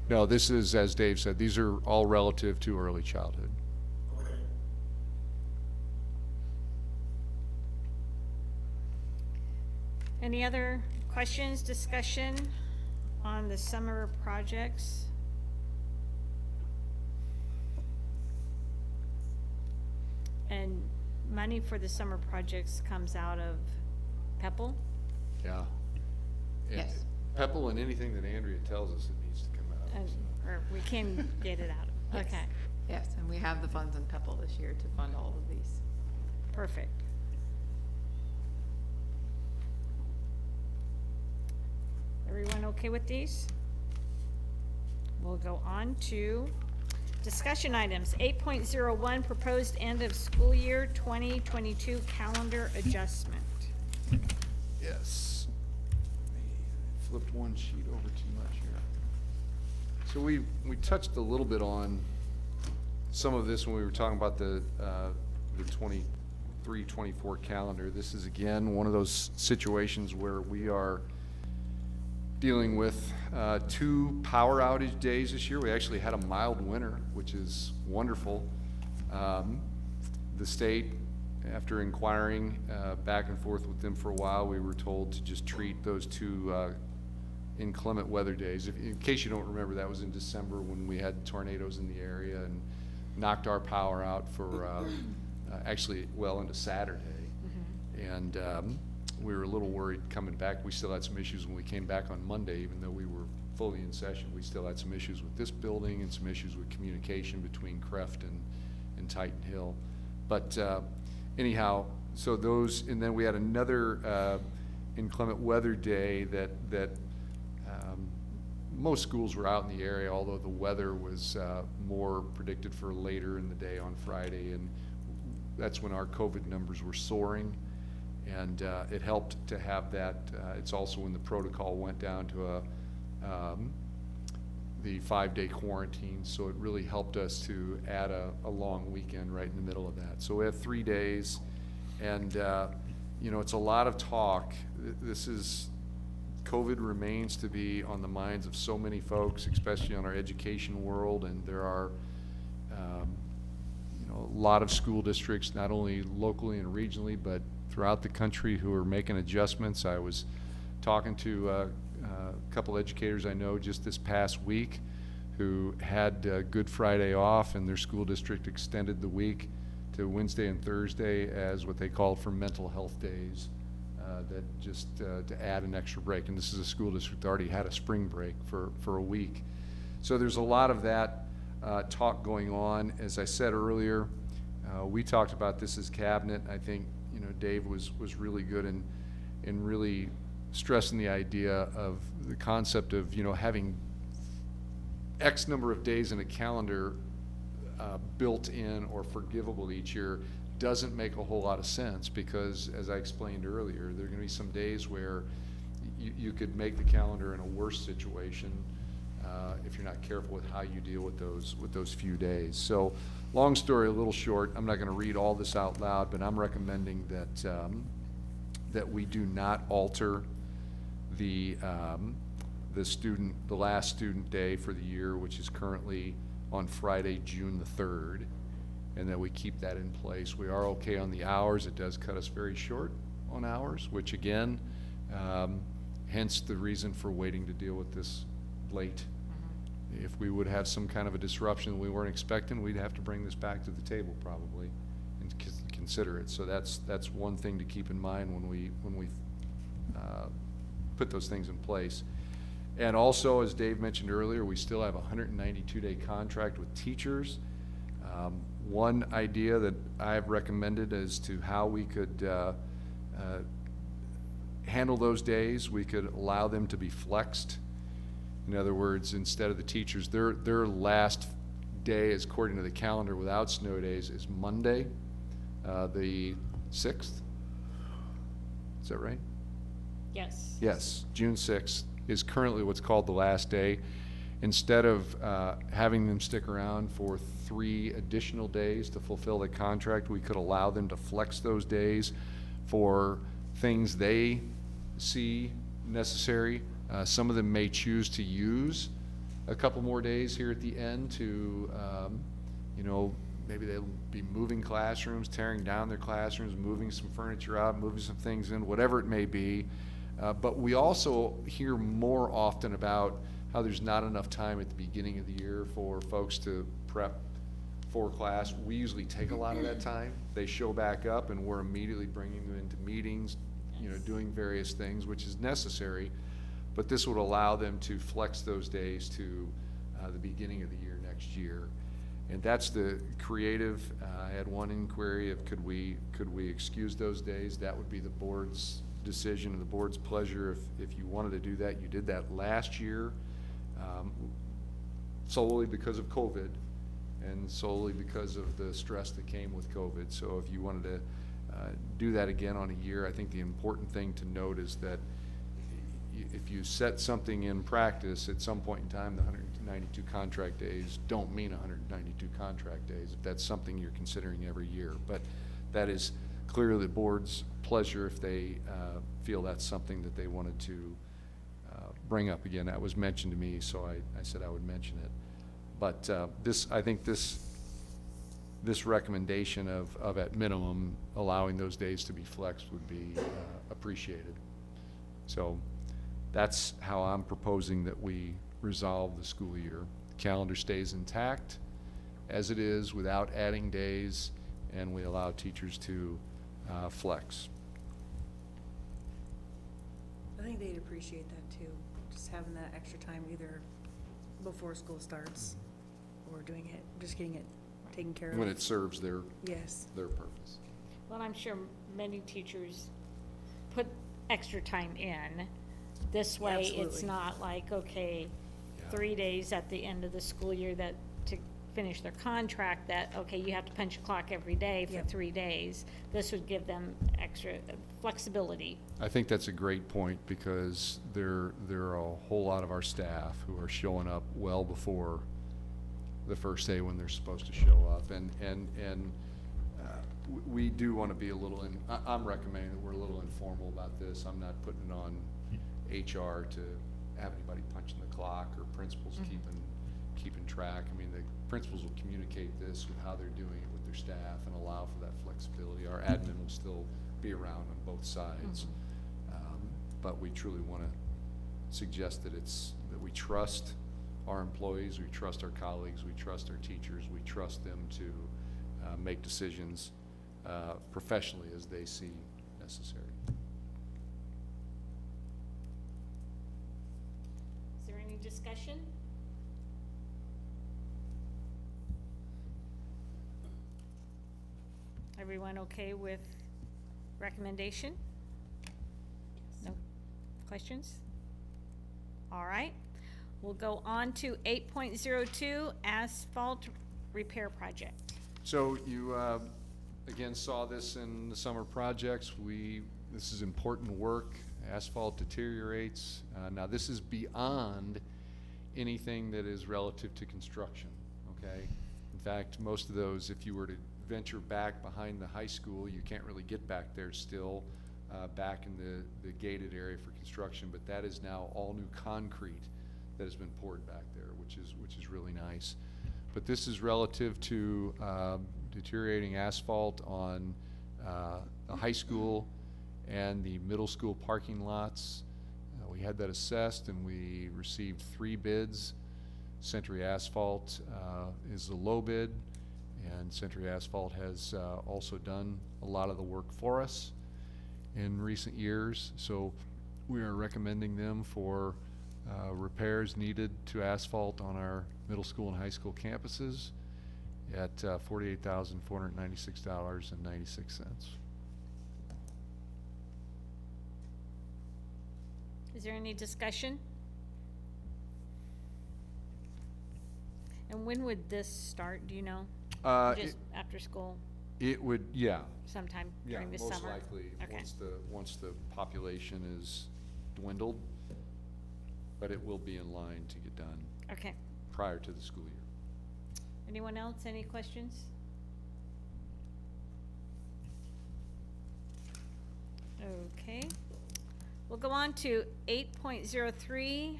no, this is, as Dave said, these are all relative to early childhood. Okay. Any other questions, discussion on the summer projects? And money for the summer projects comes out of PEPAL? Yeah. And Yes. PEPAL and anything that Andrea tells us it needs to come out. And, so. or we can get it out of, Yes. okay, Yes, and we have the funds in PEPAL this year to fund all of these. perfect. Everyone okay with these? We'll go on to discussion items. 8.01, proposed end of school year 2022 calendar adjustment. Yes. Flipped one sheet over too much here. So we touched a little bit on some of this when we were talking about the 23-24 calendar. This is again one of those situations where we are dealing with 2 power outage days this year. We actually had a mild winter, which is wonderful. The state, after inquiring back and forth with them for a while, we were told to just treat those 2 inclement weather days. In case you don't remember, that was in December when we had tornadoes in the area and knocked our power out for actually well into Saturday. And we were a little worried coming back. We still had some issues when we came back on Monday, even though we were fully in session. We still had some issues with this building and some issues with communication between Creft and Titan Hill. But anyhow, so those, and then we had another inclement weather day that most schools were out in the area, although the weather was more predicted for later in the day on Friday, and that's when our COVID numbers were soaring. And it helped to have that. It's also when the protocol went down to the 5-day quarantine, so it really helped us to add a long weekend right in the middle of that. So we have 3 days, and you know, it's a lot of talk. This is, COVID remains to be on the minds of so many folks, especially on our education world, and there are you know, a lot of school districts, not only locally and regionally, but throughout the country, who are making adjustments. I was talking to a couple educators I know just this past week who had Good Friday off, and their school district extended the week to Wednesday and Thursday as what they called for mental health days, that just to add an extra break. And this is a school district that already had a spring break for a week. So there's a lot of that talk going on. As I said earlier, we talked about this as cabinet. I think, you know, Dave was really good in really stressing the idea of the concept of, you know, having X number of days in a calendar built in or forgivable each year doesn't make a whole lot of sense, because as I explained earlier, there are going to be some days where you could make the calendar in a worse situation if you're not careful with how you deal with those few days. So long story a little short, I'm not going to read all this out loud, but I'm recommending that we do not alter the last student day for the year, which is currently on Friday, June the 3rd, and that we keep that in place. We are okay on the hours. It does cut us very short on hours, which again, hence the reason for waiting to deal with this late. If we would have some kind of a disruption we weren't expecting, we'd have to bring this back to the table probably and consider it. So that's one thing to keep in mind when we put those things in place. And also, as Dave mentioned earlier, we still have a 192-day contract with teachers. One idea that I've recommended as to how we could handle those days, we could allow them to be flexed. In other words, instead of the teachers, their last day, is according to the calendar without snow days, is Monday, the 6th. Is that right? Yes. Yes, June 6th is currently what's called the last day. Instead of having them stick around for 3 additional days to fulfill the contract, we could allow them to flex those days for things they see necessary. Some of them may choose to use a couple more days here at the end to, you know, maybe they'll be moving classrooms, tearing down their classrooms, moving some furniture out, moving some things in, whatever it may be. But we also hear more often about how there's not enough time at the beginning of the year for folks to prep for class. We usually take a lot of that time. They show back up and we're immediately bringing them into meetings, you know, doing various things, which is necessary. But this would allow them to flex those days to the beginning of the year next year. And that's the creative. I had one inquiry of could we excuse those days? That would be the board's decision and the board's pleasure. If you wanted to do that, you did that last year, solely because of COVID and solely because of the stress that came with COVID. So if you wanted to do that again on a year, I think the important thing to note is that if you set something in practice, at some point in time, the 192 contract days don't mean 192 contract days, if that's something you're considering every year. But that is clearly the board's pleasure if they feel that's something that they wanted to bring up again. That was mentioned to me, so I said I would mention it. But I think this recommendation of at minimum allowing those days to be flexed would be appreciated. So that's how I'm proposing that we resolve the school year. The calendar stays intact as it is without adding days, and we allow teachers to flex. I think they'd appreciate that too, just having that extra time either before school starts or doing it, just getting it taken care of. When it serves their Yes. purpose. Well, I'm sure many teachers put extra time in. This way, it's Absolutely. not like, okay, Yeah. 3 days at the end of the school year that, to finish their contract, that, okay, you have to punch a clock every day for Yep. 3 days. This would give them extra flexibility. I think that's a great point, because there are a whole lot of our staff who are showing up well before the first day when they're supposed to show up, and we do want to be a little, I'm recommending that we're a little informal about this. I'm not putting it on HR to have anybody punching the clock or principals keeping track. I mean, the principals will communicate this with how they're doing it with their staff and allow for that flexibility. Our admin will still be around on both sides. But we truly want to suggest that that we trust our employees, we trust our colleagues, we trust our teachers, we trust them to make decisions professionally as they see necessary. Is there any discussion? Everyone okay with recommendation? No questions? All right. We'll go on to 8.02, asphalt repair project. So you, again, saw this in the summer projects. This is important work. Asphalt deteriorates. Now, this is beyond anything that is relative to construction, okay? In fact, most of those, if you were to venture back behind the high school, you can't really get back there still, back in the gated area for construction, but that is now all new concrete that has been poured back there, which is really nice. But this is relative to deteriorating asphalt on the high school and the middle school parking lots. We had that assessed, and we received 3 bids. Century Asphalt is the low bid, and Century Asphalt has also done a lot of the work for us in recent years. So we are recommending them for repairs needed to asphalt on our middle school and high school campuses at $48,496.96. Is there any discussion? And when would this start, do you know? Just after school, It would, yeah, sometime yeah, during the most summer? likely, Okay. once the population is dwindled, but it will be in line to get done Okay. prior to the school year. Anyone else, any questions? Okay. We'll go on to 8.03,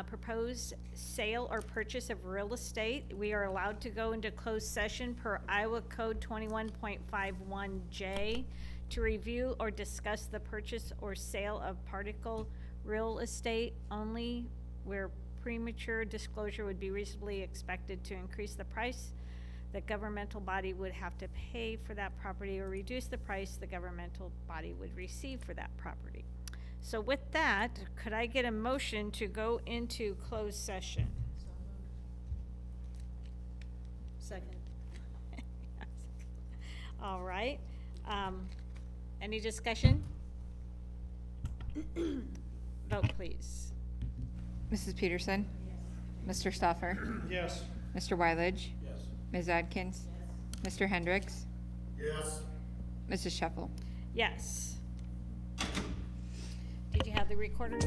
proposed sale or purchase of real estate. We are allowed to go into closed session per Iowa Code 21.51J to review or discuss the purchase or sale of particle real estate only where premature disclosure would be reasonably expected to increase the price the governmental body would have to pay for that property or reduce the price the governmental body would receive for that property. So with that, could I get a motion to go into closed session? Second. All right. Any discussion? Vote, please. Mrs. Peterson? Mr. Stoffer? Yes. Mr. Wylage? Yes. Ms. Adkins? Mr. Hendricks? Yes. Mrs. Shuffle? Yes. Did you have the recorder?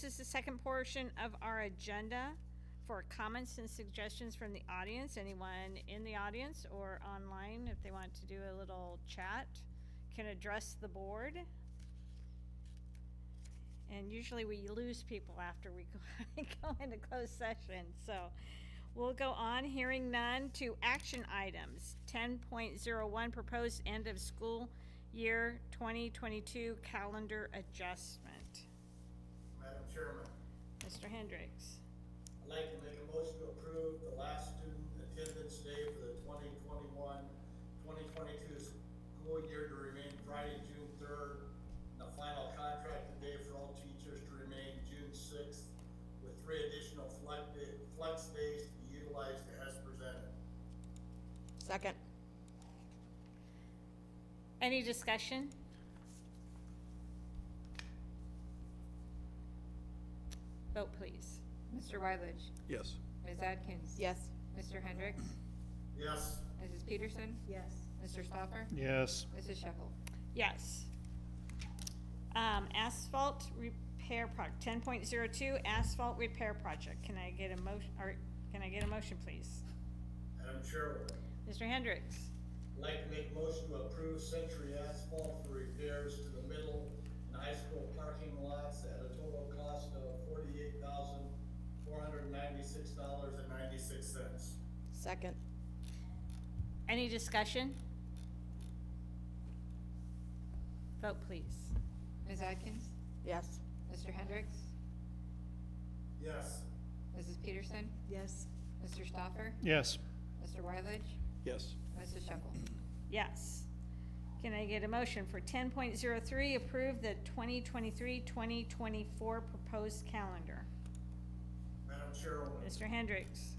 this is the second portion of our agenda for comments and suggestions from the audience. Anyone in the audience or online, if they want to do a little chat, can address the board. And usually we lose people after we go into closed session, so we'll go on, hearing none, to action items. 10.01, proposed end of school year 2022 calendar adjustment. Madam Chairman, Mr. Hendricks. I'd like to make a motion to approve the last student attendance day for the 2021-2022 school year to remain Friday, June 3rd, and the final contracted day for all teachers to remain June 6th, with 3 additional flex days to be utilized as presented. Second. Any discussion? Vote, please. Mr. Wylage, Yes. Ms. Atkins. Yes. Mr. Hendricks, Yes. Mrs. Peterson, Yes. Mr. Stoffer, Yes. Mrs. Shepherd. Yes. Asphalt repair project, 10.02, asphalt repair project. Can I get a motion, or can I get a motion, please? Madam Chairwoman, Mr. Hendricks. I'd like to make a motion to approve Century Asphalt for repairs to the middle and high school parking lots at a total cost of $48,496.96. Second. Any discussion? Vote, please. Ms. Atkins, Yes. Mr. Hendricks, Yes. Mrs. Peterson, Yes. Mr. Stoffer, Yes. Mr. Wylage, Yes. Mrs. Shepherd. Yes. Can I get a motion for 10.03, approve the 2023-2024 proposed calendar? Madam Chairwoman, Mr. Hendricks.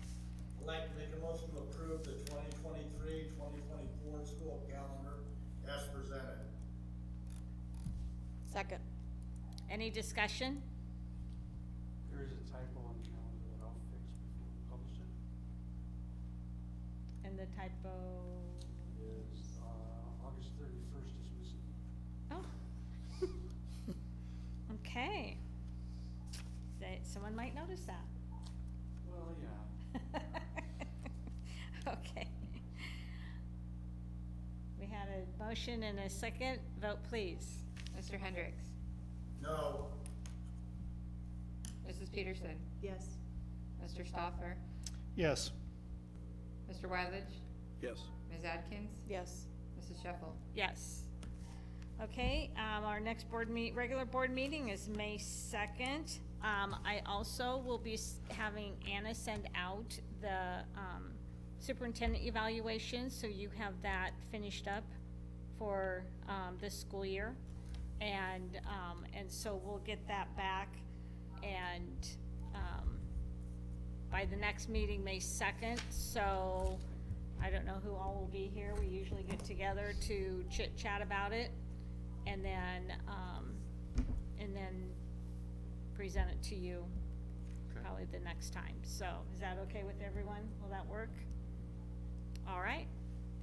I'd like to make a motion to approve the 2023-2024 school calendar as presented. Second. Any discussion? There is a typo on the calendar that I'll fix before we publish it. And the typo, Is, August 31st is missing. oh. Okay. Someone might notice that. Well, yeah. Okay. We had a motion and a second. Vote, please. Mr. Hendricks, No. Mrs. Peterson, Yes. Mr. Stoffer, Yes. Mr. Wylage, Yes. Ms. Atkins, Yes. Mrs. Shepherd. Yes. Okay, our next regular board meeting is May 2nd. I also will be having Anna send out the superintendent evaluation, so you have that finished up for this school year. And so we'll get that back, and by the next meeting, May 2nd, so I don't know who all will be here. We usually get together to chit chat about it, and then present it to you Okay. probably the next time. So is that okay with everyone? Will that work? All right,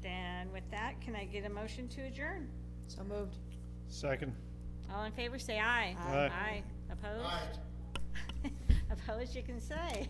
then with that, can I get a motion to adjourn? So moved. Second. All in favor, say aye. Aye. Aye. Opposed? Aye. Opposed, you can say.